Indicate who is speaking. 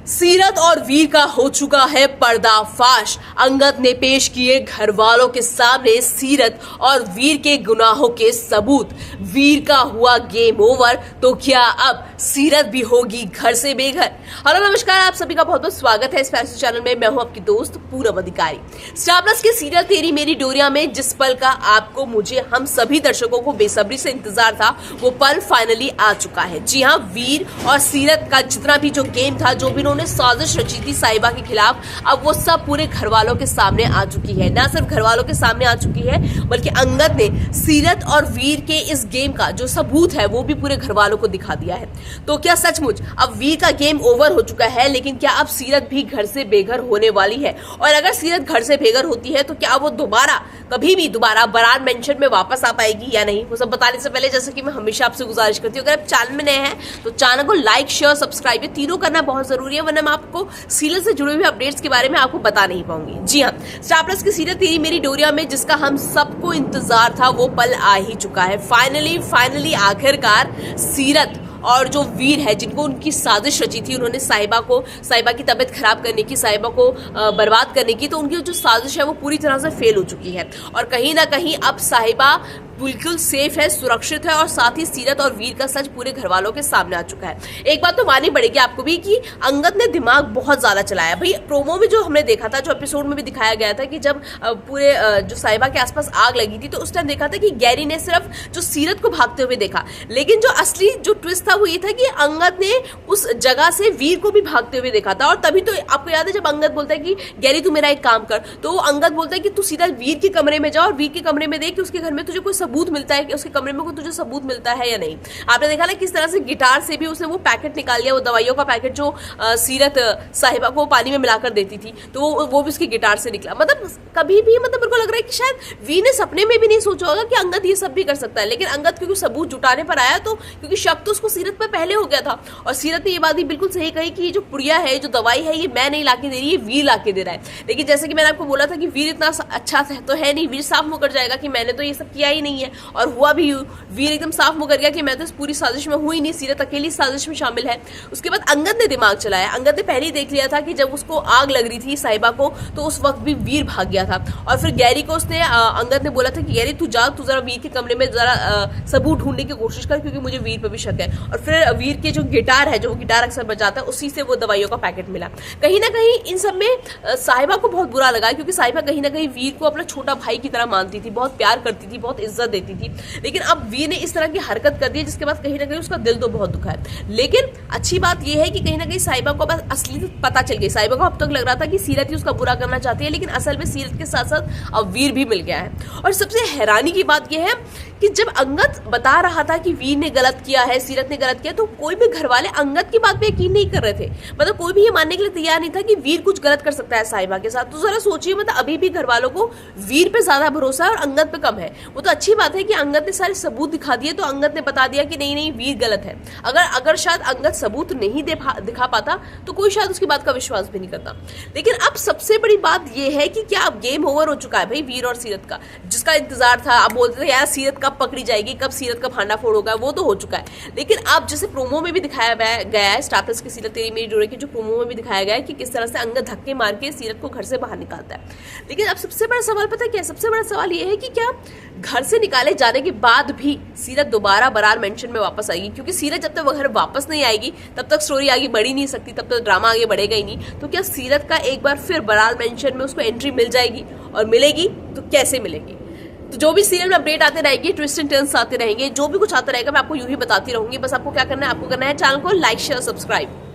Speaker 1: सीरत और वीर का हो चुका है पर्दाफाश। अंगद ने पेश किए घर वालों के सामने सीरत और वीर के गुनाहों के सबूत। वीर का हुआ गेम ओवर, तो क्या अब सीरत भी होगी घर से बेघर। हेलो नमस्कार, आप सभी का बहुत बहुत स्वागत है इस फैशन चैनल में। मैं हूं आपकी दोस्त पूरब अधिकारी। स्टार प्लस के सीरियल तेरी मेरी डोरिया में जिस पल का आपको, मुझे, हम सभी दर्शकों को बेसब्री से इंतजार था, वो पल फाइनली आ चुका है। जी हाँ, वीर और सीरत का जितना भी जो गेम था, जो भी उन्होंने साजिश रची थी साहिबा के खिलाफ, अब वो सब पूरे घर वालों के सामने आ चुकी है। ना सिर्फ घर वालों के सामने आ चुकी है, बल्कि अंगद ने सीरत और वीर के इस गेम का जो सबूत है वो भी पूरे घर वालों को दिखा दिया है। तो क्या सचमुच अब वीर का गेम ओवर हो चुका है? लेकिन क्या अब सीरत भी घर से बेघर होने वाली है? और अगर सीरत घर से बेघर होती है तो क्या वो कभी भी दोबारा बरार मेंशन में वापस आ पाएगी या नहीं? वो सब बताने से पहले, जैसे कि मैं हमेशा आपसे गुजारिश करती हूँ, अगर आप चैनल में नए हैं तो चैनल को लाइक, शेयर, सब्सक्राइब, ये तीनों करना बहुत जरूरी है, वरना मैं आपको सीरियल से जुड़े हुए अपडेट्स के बारे में आपको बता नहीं पाऊंगी। जी हाँ, स्टार प्लस की सीरियल तेरी मेरी डोरिया में जिसका हम सबको इंतजार था, वो पल आ ही चुका है। फाइनली आखिरकार सीरत और जो वीर है, जिनको उनकी साजिश रची थी, उन्होंने साहिबा की तबीयत खराब करने की, साहिबा को बर्बाद करने की, तो उनकी जो साजिश है वो पूरी तरह से फेल हो चुकी है। और कहीं ना कहीं अब साहिबा बिल्कुल सेफ है, सुरक्षित है, और साथ ही सीरत और वीर का सच पूरे घर वालों के सामने आ चुका है। एक बात तो माननी पड़ेगी आपको भी कि अंगद ने दिमाग बहुत ज्यादा चलाया। भाई, प्रोमो में जो हमने देखा था, जो एपिसोड में भी दिखाया गया था, कि जब पूरे जो साहिबा के आसपास आग लगी थी, तो उस टाइम देखा था कि गैरी ने सिर्फ जो सीरत को भागते हुए देखा, लेकिन जो असली जो ट्विस्ट था वो ये था कि अंगद ने उस जगह से वीर को भी भागते हुए देखा था। और तभी तो आपको याद है, जब अंगद बोलता है कि गैरी तू मेरा एक काम कर, तो अंगद बोलता है कि तू सीधा वीर के कमरे में जा और वीर के कमरे में देख कि उसके घर में तुझे कोई सबूत मिलता है, कि उसके कमरे में कोई तुझे सबूत मिलता है या नहीं। आपने देखा ना किस तरह से गिटार से भी उसने वो पैकेट निकाल लिया, वो दवाइयों का पैकेट जो सीरत साहिबा को पानी में मिलाकर देती थी, तो वो भी उसकी गिटार से निकला। मतलब कभी भी, मतलब मेरे को लग रहा है कि शायद वीर ने सपने में भी नहीं सोचा होगा कि अंगद ये सब भी कर सकता है। लेकिन अंगद क्योंकि सबूत जुटाने पर आया, तो क्योंकि शक तो उसको सीरत पर पहले हो गया था, और सीरत ने ये बात भी बिल्कुल सही कही कि ये जो पुड़िया है, जो दवाई है, ये मैं नहीं लाके दे रही, ये वीर लाके दे रहा है। लेकिन जैसे कि मैंने आपको बोला था कि वीर इतना अच्छा तो है नहीं, वीर साफ मुकर जाएगा कि मैंने तो ये सब किया ही नहीं है, और हुआ भी। वीर एकदम साफ मुकर गया कि मैं तो इस पूरी साजिश में हुई नहीं, सीरत अकेली साजिश में शामिल है। उसके बाद अंगद ने दिमाग चलाया। अंगद ने पहले ही देख लिया था कि जब उसको आग लग रही थी साहिबा को, तो उस वक्त भी वीर भाग गया था। और फिर गैरी को उसने अंगद ने बोला था कि गैरी तू जरा वीर के कमरे में जरा सबूत ढूंढने की कोशिश कर, क्योंकि मुझे वीर पर भी शक है। और फिर वीर के जो गिटार है, जो गिटार अक्सर बजाता है, उसी से वो दवाइयों का पैकेट मिला। कहीं ना कहीं इन सब में साहिबा को बहुत बुरा लगा, क्योंकि साहिबा कहीं ना कहीं वीर को अपना छोटा भाई की तरह मानती थी, बहुत प्यार करती थी, बहुत इज्जत देती थी। लेकिन अब वीर ने इस तरह की हरकत कर दी, जिसके बाद कहीं ना कहीं उसका दिल तो बहुत दुखा है। लेकिन अच्छी बात यह है कि कहीं ना कहीं साहिबा को बस असली पता चल गई। साहिबा को अब तक लग रहा था कि सीरत ही उसका बुरा करना चाहती है, लेकिन असल में सीरत के साथ साथ अब वीर भी मिल गया है। और सबसे हैरानी की बात यह है कि जब अंगद बता रहा था कि वीर ने गलत किया है, सीरत ने गलत किया, तो कोई भी घर वाले अंगद की बात पे यकीन नहीं कर रहे थे। मतलब कोई भी ये मानने के लिए तैयार नहीं था कि वीर कुछ गलत कर सकता है साहिबा के साथ। तो जरा सोचिए, मतलब अभी भी घर वालों को वीर पे ज्यादा भरोसा है और अंगद पे कम है। वो तो अच्छी बात है कि अंगद ने सारे सबूत दिखा दिए, तो अंगद ने बता दिया कि नहीं वीर गलत है। अगर शायद अंगद सबूत नहीं दिखा पाता, तो कोई शायद उसकी बात का विश्वास भी नहीं करता। लेकिन अब सबसे बड़ी बात यह है कि क्या अब गेम ओवर हो चुका है भाई वीर और सीरत का, जिसका इंतजार था। अब बोलते थे यार सीरत कब पकड़ी जाएगी, कब सीरत का भांडा फोड़ होगा, वो तो हो चुका है। लेकिन अब जैसे प्रोमो में भी दिखाया गया है, स्टार प्लस की सीरियल तेरी मेरी डोरिया की जो प्रोमो में भी दिखाया गया है, कि किस तरह से अंगद धक्के मार के सीरत को घर से बाहर निकालता है। लेकिन अब सबसे बड़ा सवाल पता है क्या है? सबसे बड़ा सवाल यह है कि क्या घर से निकाले जाने के बाद भी सीरत दोबारा बरार मेंशन में वापस आएगी? क्योंकि सीरत जब तक वो घर वापस नहीं आएगी, तब तक स्टोरी आगे बढ़ ही नहीं सकती, तब तक ड्रामा आगे बढ़ेगा ही नहीं। तो क्या सीरत का एक बार फिर बरार मेंशन में उसको एंट्री मिल जाएगी? और मिलेगी तो कैसे मिलेगी? तो जो भी सीरियल में अपडेट आते रहेंगे, ट्विस्ट एंड टर्न्स आते रहेंगे, जो भी कुछ आता रहेगा, मैं आपको यूं ही बताती रहूंगी। बस आपको क्या करना है, चैनल को लाइक, शेयर, सब्सक्राइब।